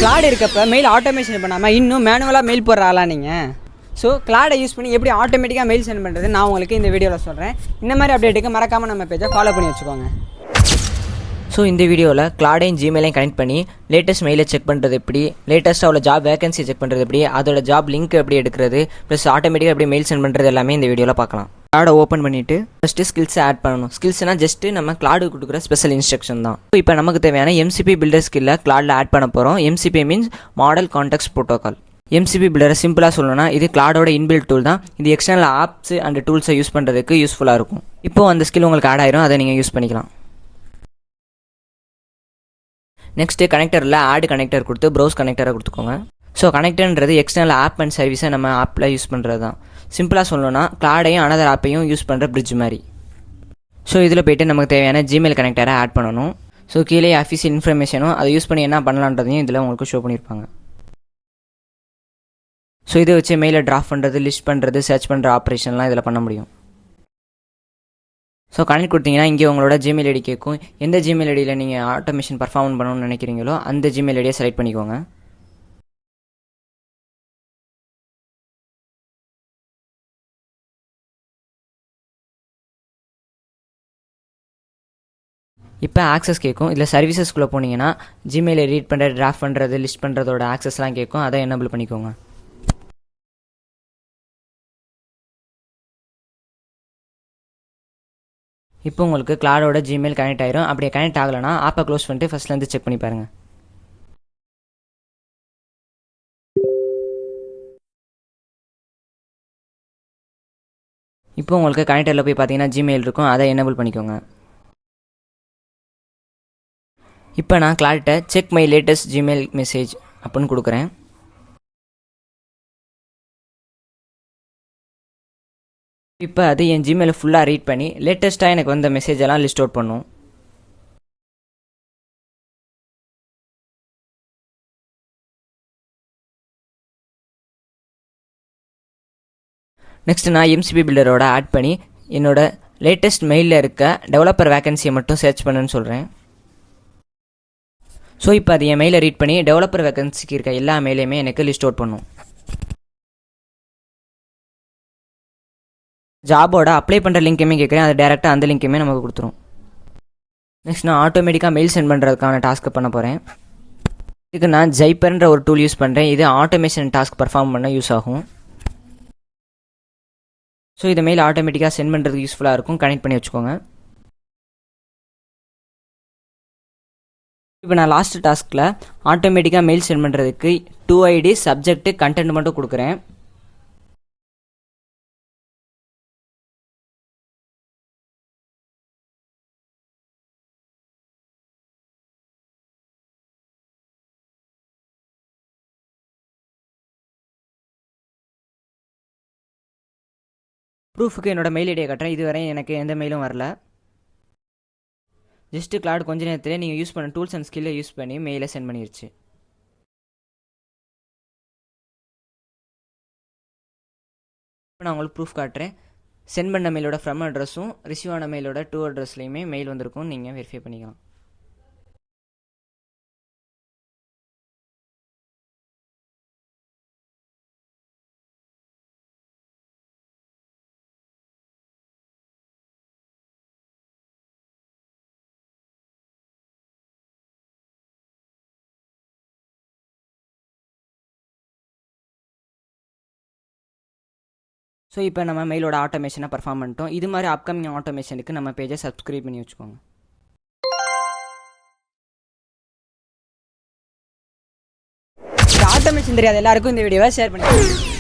Claude இருக்கப்போ mail automation பண்ணாமல் இன்னும் மேனுவலாக மெயில் போடுற ஆளா நீங்கள்? ஸோ கிளாடை யூஸ் பண்ணி எப்படி ஆட்டோமேட்டிக்காக மெயில் சென்ட் பண்ணுறது நான் உங்களுக்கு இந்த வீடியோவில் சொல்கிறேன். இந்த மாதிரி அப்டேட்டுக்கு மறக்காமல் நம்ம பேஜை ஃபாலோ பண்ணி வச்சுக்கோங்க. ஸோ இந்த வீடியோவில் கிளாடையும் ஜிமெயிலையும் கனெக்ட் பண்ணி லேட்டஸ்ட் மெயிலை செக் பண்ணுறது எப்படி, லேட்டஸ்ட்டாக உள்ள ஜாப் வேகன்சி செக் பண்ணுறது எப்படி, அதோட ஜாப் லிங்க் எப்படி எடுக்கிறது, ப்ளஸ் ஆட்டோமேட்டிக்காக எப்படி மெயில் சென்ட் பண்ணுறது எல்லாமே இந்த வீடியோவில் பார்க்கலாம். கிளாடை ஓப்பன் பண்ணிவிட்டு ஃபஸ்ட்டு ஸ்கில்ஸை ஆட் பண்ணணும். ஸ்கில்ஸ்னால் ஜஸ்ட்டு நம்ம கிளாடுக்கு கொடுக்குற ஸ்பெஷல் இன்ஸ்ட்ரக்ஷன் தான். இப்போ நமக்கு தேவையான எம்சிபி பில்டர் ஸ்கில்லை கிளாடில் ஆட் பண்ண போகிறோம். MCP means model context protocol. MCP பில்டரை சிம்பிளாக சொல்லணும்னா இது கிளாடோட இன்பில்ட் டூல் தான். இது எக்ஸ்டர்னல் ஆப்ஸ் அண்ட் டூல்ஸை யூஸ் பண்ணுறதுக்கு யூஸ்ஃபுல்லாக இருக்கும். இப்போது அந்த ஸ்கில் உங்களுக்கு ஆட் ஆயிரும், அதை நீங்கள் யூஸ் பண்ணிக்கலாம். நெக்ஸ்ட்டு கனெக்டரில் ஆட் கனெக்டர் கொடுத்து ப்ரௌஸ் கனெக்டரை கொடுத்துக்கோங்க. ஸோ கனெக்டர்ன்றது எக்ஸ்டர்னல் ஆப் அண்ட் சர்வீஸை நம்ம ஆப்பில் யூஸ் பண்ணுறது தான். சிம்பிளாக சொல்லணும்னா கிளாடையும் அனதர் ஆப்பையும் யூஸ் பண்ணுற பிரிட்ஜ் மாதிரி. ஸோ இதில் போய்ட்டு நமக்கு தேவையான ஜிமெயில் கனெக்டரை ஆட் பண்ணணும். ஸோ கீழே அஃபிஷியல் இன்ஃபர்மேஷனும் அதை யூஸ் பண்ணி என்ன பண்ணலான்றதையும் இதில் உங்களுக்கு ஷோ பண்ணியிருப்பாங்க. ஸோ இதை வச்சு மெயிலை ட்ராஃப்ட் பண்ணுறது, லிஸ்ட் பண்ணுறது, சர்ச் பண்ணுற ஆப்ரேஷன்லாம் இதில் பண்ண முடியும். ஸோ கனெக்ட் கொடுத்தீங்கன்னா இங்கே உங்களோட ஜிமெயில் ஐடி கேட்கும். எந்த ஜிமெயில் ஐடியில் நீங்கள் ஆட்டோமேஷன் பர்ஃபார்ம் பண்ணணும்னு நினைக்கிறீங்களோ அந்த ஜிமெயில் ஐடியை செலக்ட் பண்ணிக்கோங்க. இப்போ ஆக்சஸ் கேட்கும். இதில் சர்வீசஸ்குள்ளே போனீங்கன்னா ஜிமெயிலை ரீட் பண்ணுறது, டிராஃப்ட் பண்ணுறது, லிஸ்ட் பண்ணுறதோட ஆக்சஸ்லாம் கேட்கும். அதை எனேபிள் பண்ணிக்கோங்க. இப்போ உங்களுக்கு கிளாடோட ஜிமெயில் கனெக்ட் ஆயிரும். அப்படியே கனெக்ட் ஆகலைன்னா ஆப்பை க்ளோஸ் பண்ணிட்டு ஃபஸ்ட்லேருந்து செக் பண்ணி பாருங்கள். இப்போ உங்களுக்கு கனெக்டரில் போய் பார்த்தீங்கன்னா ஜிமெயில் இருக்கும், அதை எனேபிள் பண்ணிக்கோங்க. இப்போ நான் கிளாட்ட check my latest Gmail message அப்படின்னு கொடுக்குறேன். இப்போ அது என் ஜிமெயிலை ஃபுல்லாக ரீட் பண்ணி லேட்டஸ்ட்டாக எனக்கு வந்த மெசேஜ் எல்லாம் லிஸ்ட் அவுட் பண்ணும். நெக்ஸ்ட் நான் எம்சிபி பில்டரோட ஆட் பண்ணி என்னோட லேட்டஸ்ட் மெயிலில் இருக்க டெவலப்பர் வேகன்சியை மட்டும் சர்ச் பண்ணுன்னு சொல்கிறேன். ஸோ இப்போ அது என் மெயிலை ரீட் பண்ணி டெவலப்பர் வேகன்சிக்கு இருக்க எல்லா மெயிலையுமே எனக்கு லிஸ்ட் அவுட் பண்ணும். ஜாபோட அப்ளை பண்ணுற லிங்க்கையுமே கேட்குறேன், அது டேரெக்டாக அந்த லிங்க்கையுமே நமக்கு கொடுத்துரும். நெக்ஸ்ட் நான் ஆட்டோமேட்டிக்காக மெயில் சென்ட் பண்ணுறதுக்கான டாஸ்க்கு பண்ண போகிறேன். இதுக்கு நான் ஜைப்பர்ன்ற ஒரு டூல் யூஸ் பண்ணுறேன். இது ஆட்டோமேஷன் டாஸ்க் பர்ஃபார்ம் பண்ண யூஸ் ஆகும். ஸோ இதை மெயில் ஆட்டோமேட்டிக்காக சென்ட் பண்ணுறதுக்கு யூஸ்ஃபுல்லாக இருக்கும். கனெக்ட் பண்ணி வச்சுக்கோங்க. இப்போ நான் லாஸ்ட் டாஸ்கில் ஆட்டோமேட்டிக்காக மெயில் சென்ட் பண்ணுறதுக்கு 2 ID சப்ஜெக்ட் கண்டென்ட் மட்டும் கொடுக்குறேன். ப்ரூஃபுக்கு என்னோட மெயில் ஐடியை கட்டுறேன். இதுவரை எனக்கு எந்த மெயிலும் வரல. ஜஸ்ட்டு கிளாட் கொஞ்ச நேரத்தில் நீங்கள் யூஸ் பண்ண டூல்ஸ் அண்ட் ஸ்கில்லை யூஸ் பண்ணி மெயிலை சென்ட் பண்ணிடுச்சு. இப்போ நான் உங்களுக்கு ப்ரூஃப் காட்டுறேன். சென்ட் பண்ண மெயிலோட ஃப்ரம் அட்ரஸும் ரிசீவ் ஆன மெயிலோட டூ அட்ரஸ்லையுமே மெயில் வந்திருக்கும். நீங்கள் வெரிஃபை பண்ணிக்கலாம். ஸோ இப்போ நம்ம மெயிலோட ஆட்டோமேஷனை பர்ஃபார்ம் பண்ணிட்டோம். இது மாதிரி அப்கமிங் ஆட்டோமேஷனுக்கு நம்ம பேஜை சப்ஸ்கிரைப் பண்ணி வச்சுக்கோங்க. ஆட்டோமேஷன் தெரியாத எல்லாருக்கும் இந்த வீடியோவை ஷேர் பண்ணிக்கோங்க.